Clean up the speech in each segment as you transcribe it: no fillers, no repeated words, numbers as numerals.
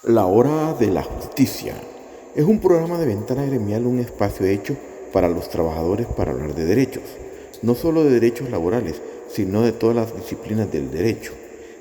La Hora de la Justicia es un programa de Ventana Gremial, un espacio hecho para los trabajadores para hablar de derechos, no solo de derechos laborales, sino de todas las disciplinas del derecho.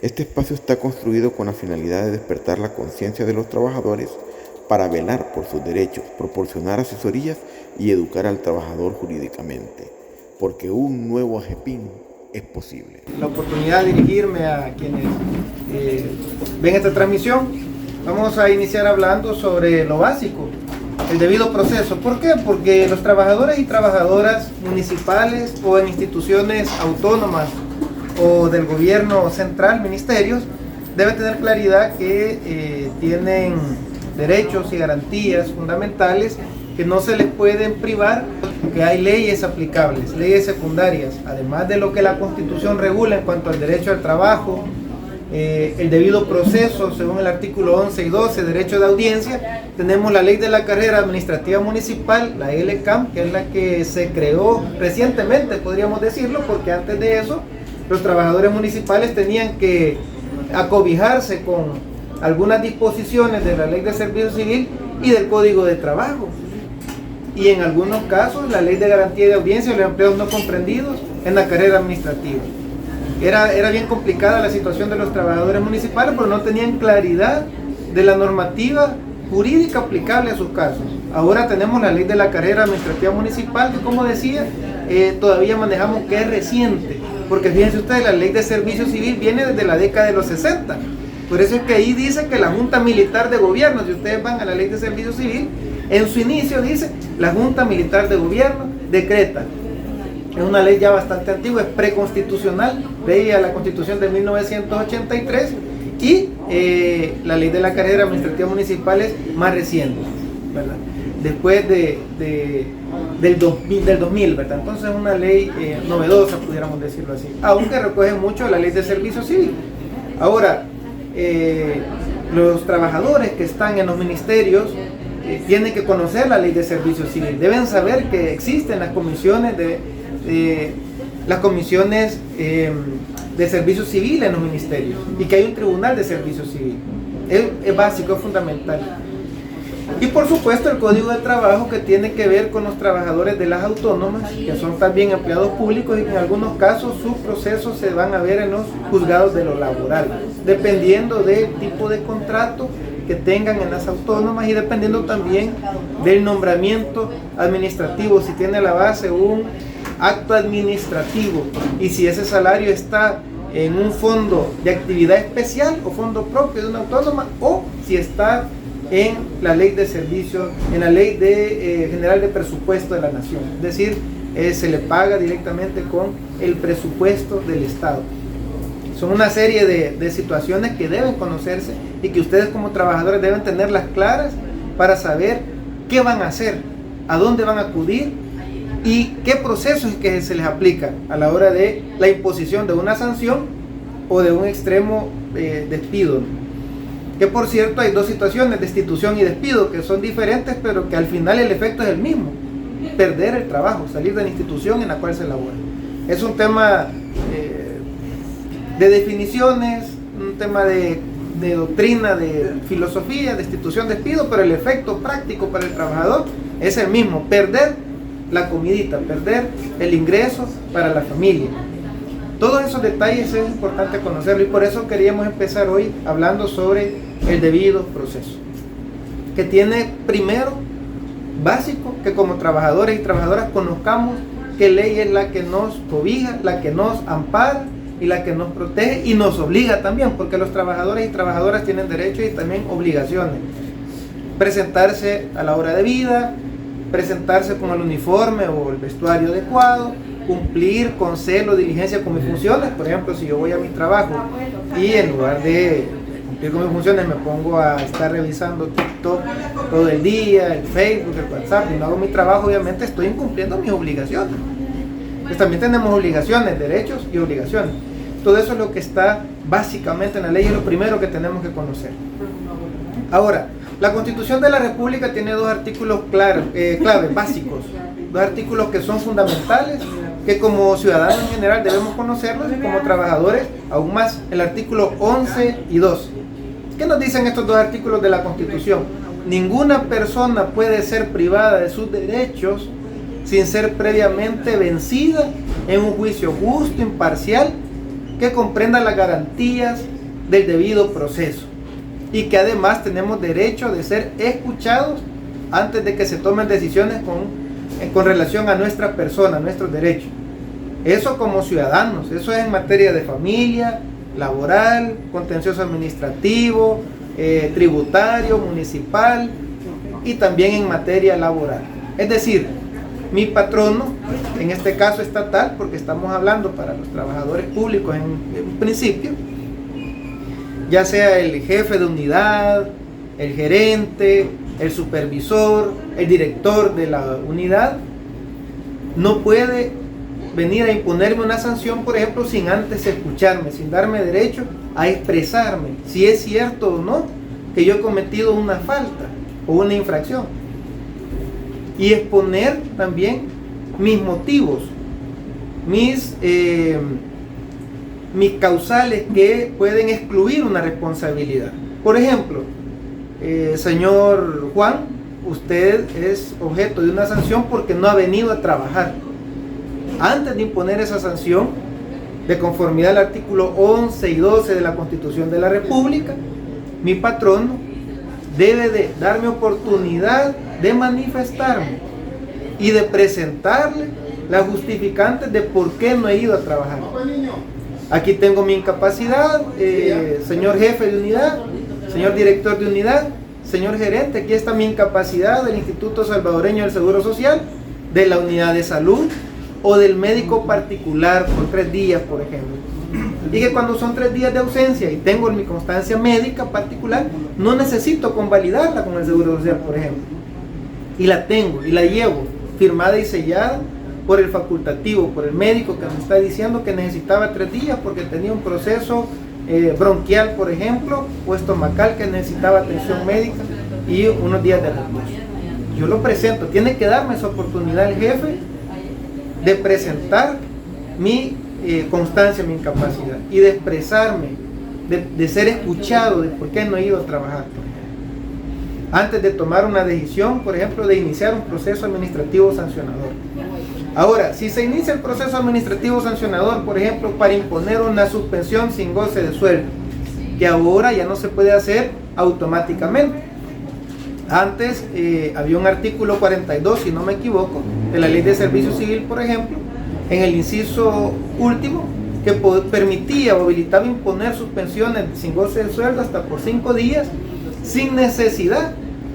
Este espacio está construido con la finalidad de despertar la conciencia de los trabajadores para velar por sus derechos, proporcionar asesorías y educar al trabajador jurídicamente, porque un nuevo AGEPIN es posible. La oportunidad de dirigirme a quienes ven esta transmisión. Vamos a iniciar hablando sobre lo básico, el debido proceso. ¿Por qué? Porque los trabajadores y trabajadoras municipales o en instituciones autónomas o del gobierno central, ministerios, deben tener claridad que tienen derechos y garantías fundamentales que no se les pueden privar, que hay leyes aplicables, leyes secundarias, además de lo que la Constitución regula en cuanto al derecho al trabajo, el debido proceso según el artículo 11 y 12, derecho de audiencia. Tenemos la ley de la carrera administrativa municipal, la LCAM, que es la que se creó recientemente, podríamos decirlo, porque antes de eso los trabajadores municipales tenían que acobijarse con algunas disposiciones de la ley de servicio civil y del código de trabajo, y en algunos casos la ley de garantía de audiencia de los empleados no comprendidos en la carrera administrativa. Era bien complicada la situación de los trabajadores municipales, pero no tenían claridad de la normativa jurídica aplicable a sus casos. Ahora tenemos la ley de la carrera administrativa municipal, que, como decía, todavía manejamos, que es reciente, porque fíjense ustedes, la ley de servicio civil viene desde la década de los 60. Por eso es que ahí dice que la Junta Militar de Gobierno, si ustedes van a la ley de servicio civil, en su inicio dice: la Junta Militar de Gobierno decreta. Es una ley ya bastante antigua, es preconstitucional, ley a la Constitución de 1983, y la ley de la carrera administrativa municipal es más reciente, ¿verdad? Después del 2000, ¿verdad? Entonces es una ley novedosa, pudiéramos decirlo así, aunque recoge mucho la ley de servicio civil. Ahora, los trabajadores que están en los ministerios tienen que conocer la ley de servicio civil, deben saber que existen las comisiones de servicio civil en los ministerios y que hay un tribunal de servicio civil. Es básico, es fundamental. Y por supuesto el código de trabajo, que tiene que ver con los trabajadores de las autónomas, que son también empleados públicos, y que en algunos casos sus procesos se van a ver en los juzgados de lo laboral, dependiendo del tipo de contrato que tengan en las autónomas y dependiendo también del nombramiento administrativo, si tiene a la base un acto administrativo y si ese salario está en un fondo de actividad especial o fondo propio de una autónoma, o si está en la ley de servicios, en la ley general de presupuesto de la nación, es decir, se le paga directamente con el presupuesto del Estado. Son una serie de situaciones que deben conocerse y que ustedes como trabajadores deben tenerlas claras para saber qué van a hacer, a dónde van a acudir y qué proceso es que se les aplica a la hora de la imposición de una sanción o de un extremo despido. Que por cierto hay dos situaciones, destitución y despido, que son diferentes, pero que al final el efecto es el mismo: perder el trabajo, salir de la institución en la cual se labora. Es un tema de definiciones, un tema de doctrina, de filosofía, destitución, despido, pero el efecto práctico para el trabajador es el mismo: perder la comidita, perder el ingreso para la familia. Todos esos detalles es importante conocerlo, y por eso queríamos empezar hoy hablando sobre el debido proceso, que tiene primero básico que como trabajadores y trabajadoras conozcamos qué ley es la que nos cobija, la que nos ampara y la que nos protege y nos obliga también, porque los trabajadores y trabajadoras tienen derechos y también obligaciones: presentarse a la hora debida, presentarse con el uniforme o el vestuario adecuado, cumplir con celo, diligencia con mis funciones. Por ejemplo, si yo voy a mi trabajo y en lugar de cumplir con mis funciones me pongo a estar revisando TikTok todo el día, el Facebook, el WhatsApp, y no hago mi trabajo, obviamente estoy incumpliendo mis obligaciones. Pues también tenemos obligaciones, derechos y obligaciones. Todo eso es lo que está básicamente en la ley y es lo primero que tenemos que conocer. Ahora, la Constitución de la República tiene dos artículos claves, básicos, dos artículos que son fundamentales, que como ciudadanos en general debemos conocerlos y como trabajadores aún más: el artículo 11 y 12. ¿Qué nos dicen estos dos artículos de la Constitución? Ninguna persona puede ser privada de sus derechos sin ser previamente vencida en un juicio justo, imparcial, que comprenda las garantías del debido proceso, y que además tenemos derecho de ser escuchados antes de que se tomen decisiones con relación a nuestra persona, a nuestros derechos. Eso como ciudadanos, eso es en materia de familia, laboral, contencioso administrativo, tributario, municipal y también en materia laboral. Es decir, mi patrono, en este caso estatal, porque estamos hablando para los trabajadores públicos en principio, ya sea el jefe de unidad, el gerente, el supervisor, el director de la unidad, no puede venir a imponerme una sanción, por ejemplo, sin antes escucharme, sin darme derecho a expresarme si es cierto o no que yo he cometido una falta o una infracción, y exponer también mis motivos, mis causales que pueden excluir una responsabilidad. Por ejemplo, señor Juan, usted es objeto de una sanción porque no ha venido a trabajar. Antes de imponer esa sanción, de conformidad al artículo 11 y 12 de la Constitución de la República, mi patrono debe de darme oportunidad de manifestarme y de presentarle las justificantes de por qué no he ido a trabajar. Aquí tengo mi incapacidad, señor jefe de unidad, señor director de unidad, señor gerente, aquí está mi incapacidad del Instituto Salvadoreño del Seguro Social, de la unidad de salud o del médico particular por 3 días, por ejemplo. Y que cuando son 3 días de ausencia y tengo mi constancia médica particular, no necesito convalidarla con el Seguro Social, por ejemplo. Y la tengo y la llevo firmada y sellada por el facultativo, por el médico que me está diciendo que necesitaba 3 días porque tenía un proceso bronquial, por ejemplo, o estomacal que necesitaba atención médica y unos días de reposo. Yo lo presento, tiene que darme esa oportunidad el jefe de presentar mi constancia, mi incapacidad y de expresarme, de ser escuchado de por qué no he ido a trabajar. Antes de tomar una decisión, por ejemplo, de iniciar un proceso administrativo sancionador. Ahora, si se inicia el proceso administrativo sancionador, por ejemplo, para imponer una suspensión sin goce de sueldo, que ahora ya no se puede hacer automáticamente. Antes había un artículo 42, si no me equivoco, de la Ley de Servicio Civil, por ejemplo, en el inciso último, que permitía o habilitaba imponer suspensiones sin goce de sueldo hasta por 5 días, sin necesidad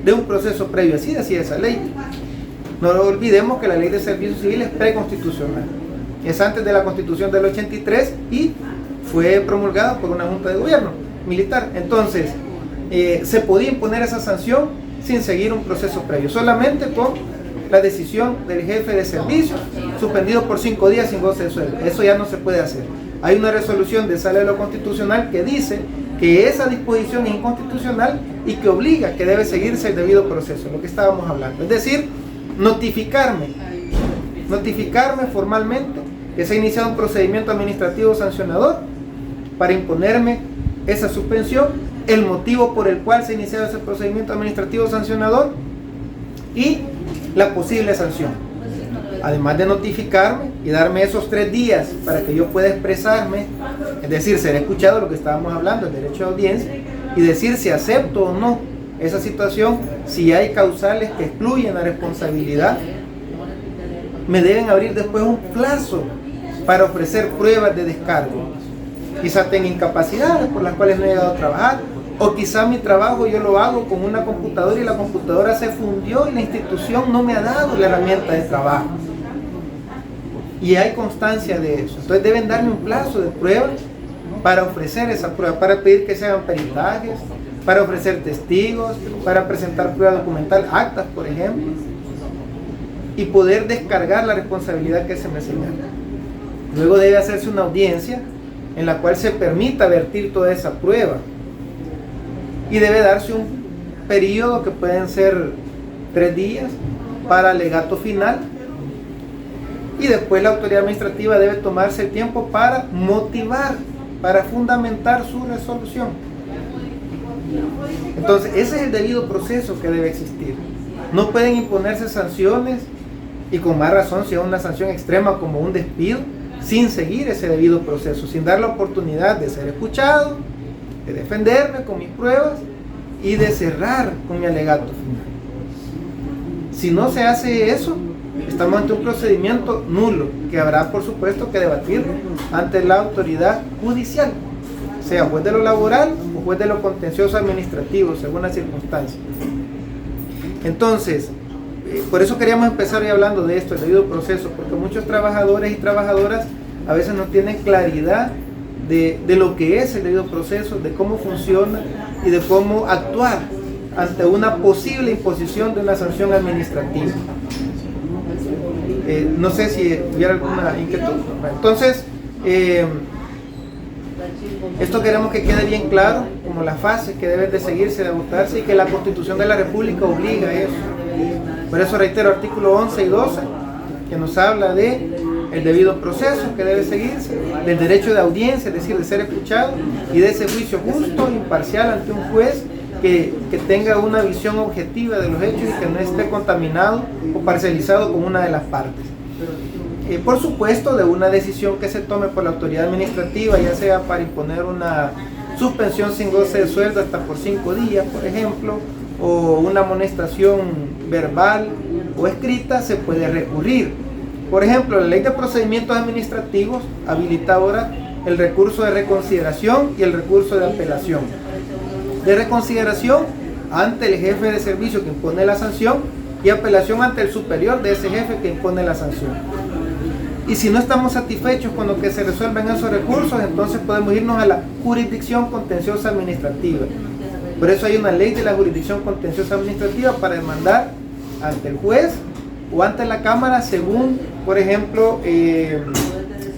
de un proceso previo. Así decía esa ley. No olvidemos que la Ley de Servicio Civil es preconstitucional. Es antes de la Constitución del 83 y fue promulgada por una junta de gobierno militar. Entonces, se podía imponer esa sanción sin seguir un proceso previo, solamente con la decisión del jefe de servicio, suspendido por 5 días sin goce de sueldo. Eso ya no se puede hacer. Hay una resolución de Sala de lo Constitucional que dice que esa disposición es inconstitucional y que obliga que debe seguirse el debido proceso, lo que estábamos hablando. Es decir, notificarme formalmente que se ha iniciado un procedimiento administrativo sancionador para imponerme esa suspensión, el motivo por el cual se ha iniciado ese procedimiento administrativo sancionador y la posible sanción. Además de notificarme y darme esos 3 días para que yo pueda expresarme, es decir, ser escuchado, lo que estábamos hablando, el derecho de audiencia, y decir si acepto o no esa situación, si hay causales que excluyen la responsabilidad, me deben abrir después un plazo para ofrecer pruebas de descargo. Quizá tenga incapacidades por las cuales no he llegado a trabajar, o quizá mi trabajo yo lo hago con una computadora y la computadora se fundió y la institución no me ha dado la herramienta de trabajo. Y hay constancia de eso. Entonces deben darme un plazo de pruebas para ofrecer esa prueba, para pedir que se hagan peritajes, para ofrecer testigos, para presentar prueba documental, actas, por ejemplo, y poder descargar la responsabilidad que se me señala. Luego debe hacerse una audiencia en la cual se permita vertir toda esa prueba. Y debe darse un periodo que pueden ser 3 días para alegato final. Y después la autoridad administrativa debe tomarse el tiempo para motivar, para fundamentar su resolución. Entonces, ese es el debido proceso que debe existir. No pueden imponerse sanciones, y con más razón si es una sanción extrema como un despido, sin seguir ese debido proceso, sin dar la oportunidad de ser escuchado, de defenderme con mis pruebas y de cerrar con mi alegato final. Si no se hace eso, estamos ante un procedimiento nulo que habrá, por supuesto, que debatir ante la autoridad judicial, sea juez de lo laboral o juez de lo contencioso administrativo, según las circunstancias. Entonces, por eso queríamos empezar hoy hablando de esto, el debido proceso, porque muchos trabajadores y trabajadoras a veces no tienen claridad de lo que es el debido proceso, de cómo funciona y de cómo actuar ante una posible imposición de una sanción administrativa. No sé si hubiera alguna inquietud. Entonces, esto queremos que quede bien claro, como las fases que deben de seguirse, de adoptarse, y que la Constitución de la República obliga a eso. Por eso reitero artículo 11 y 12, que nos habla de el debido proceso que debe seguirse, del derecho de audiencia, es decir, de ser escuchado, y de ese juicio justo, imparcial ante un juez que tenga una visión objetiva de los hechos y que no esté contaminado o parcializado con una de las partes. Por supuesto, de una decisión que se tome por la autoridad administrativa, ya sea para imponer una suspensión sin goce de sueldo hasta por 5 días, por ejemplo, o una amonestación verbal o escrita, se puede recurrir. Por ejemplo, la Ley de Procedimientos Administrativos habilita ahora el recurso de reconsideración y el recurso de apelación. De reconsideración ante el jefe de servicio que impone la sanción, y apelación ante el superior de ese jefe que impone la sanción. Y si no estamos satisfechos con lo que se resuelven esos recursos, entonces podemos irnos a la jurisdicción contenciosa administrativa. Por eso hay una ley de la jurisdicción contenciosa administrativa para demandar ante el juez o ante la Cámara según, por ejemplo,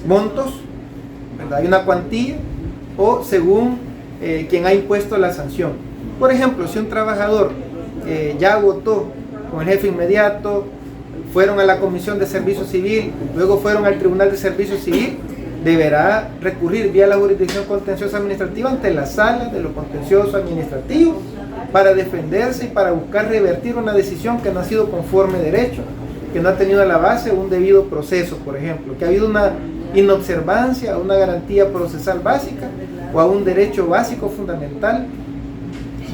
montos, ¿verdad? Hay una cuantía, o según quien ha impuesto la sanción. Por ejemplo, si un trabajador ya agotó con el jefe inmediato, fueron a la Comisión de Servicio Civil, luego fueron al Tribunal de Servicio Civil, deberá recurrir vía la jurisdicción contenciosa administrativa ante la sala de lo contencioso administrativo para defenderse y para buscar revertir una decisión que no ha sido conforme a derecho, que no ha tenido a la base un debido proceso, por ejemplo, que ha habido una inobservancia a una garantía procesal básica o a un derecho básico fundamental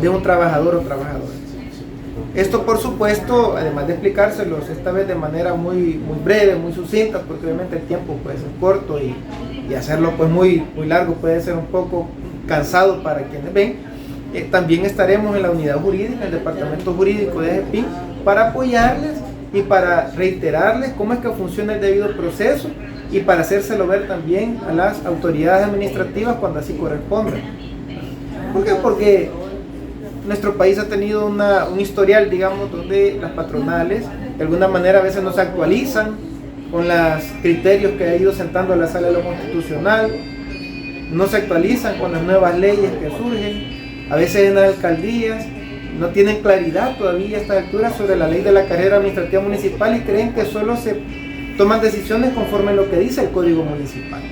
de un trabajador o trabajadora. Esto, por supuesto, además de explicárselos esta vez de manera muy breve, muy sucinta, porque obviamente el tiempo puede ser corto y hacerlo pues muy largo puede ser un poco cansado para quienes ven. También estaremos en la unidad jurídica, en el departamento jurídico de AGEPIN, para apoyarles y para reiterarles cómo es que funciona el debido proceso y para hacérselo ver también a las autoridades administrativas cuando así corresponda. ¿Por qué? Porque nuestro país ha tenido un historial, digamos, donde las patronales de alguna manera a veces no se actualizan con los criterios que ha ido sentando la Sala de lo Constitucional, no se actualizan con las nuevas leyes que surgen, a veces en las alcaldías no tienen claridad todavía a esta altura sobre la ley de la carrera administrativa municipal y creen que solo se toman decisiones conforme a lo que dice el Código Municipal.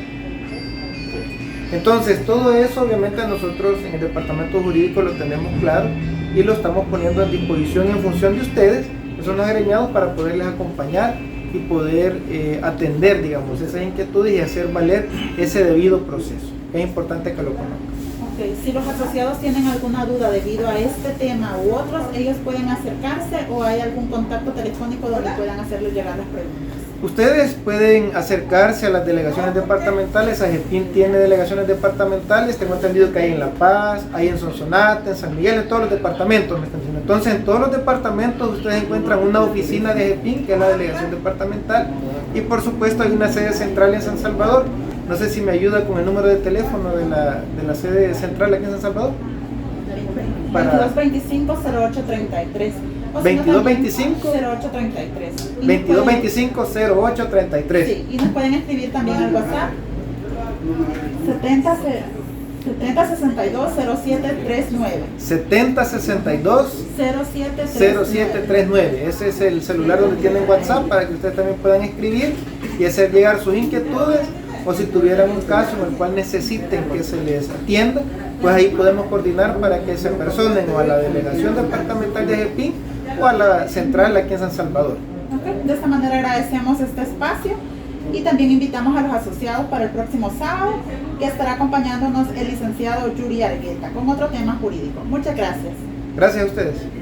Entonces, todo eso obviamente nosotros en el departamento jurídico lo tenemos claro y lo estamos poniendo en disposición en función de ustedes, que son los agremiados, para poderles acompañar y poder atender, digamos, esas inquietudes y hacer valer ese debido proceso. Es importante que lo conozcan. Okay. Si los asociados tienen alguna duda debido a este tema u otros, ellos pueden acercarse o hay algún contacto telefónico donde puedan hacerles llegar las preguntas. Ustedes pueden acercarse a las delegaciones departamentales. AGEPIN tiene delegaciones departamentales, tengo entendido que hay en La Paz, hay en Sonsonate, en San Miguel, en todos los departamentos. Entonces, en todos los departamentos ustedes encuentran una oficina de AGEPIN, que es la delegación departamental, y por supuesto hay una sede central en San Salvador. No sé si me ayuda con el número de teléfono de la sede central aquí en San Salvador. 2225-0833. 2225 0833. Sí, y nos pueden escribir también al WhatsApp 7062-0739. 7062-0739. Ese es el celular donde tienen WhatsApp para que ustedes también puedan escribir y hacer llegar sus inquietudes, o si tuvieran un caso en el cual necesiten que se les atienda, pues ahí podemos coordinar para que se personen o a la delegación departamental de GEPIN o a la central aquí en San Salvador. Okay. De esta manera agradecemos este espacio y también invitamos a los asociados para el próximo sábado, que estará acompañándonos el licenciado Yuri Argueta con otro tema jurídico. Muchas gracias. Gracias a ustedes.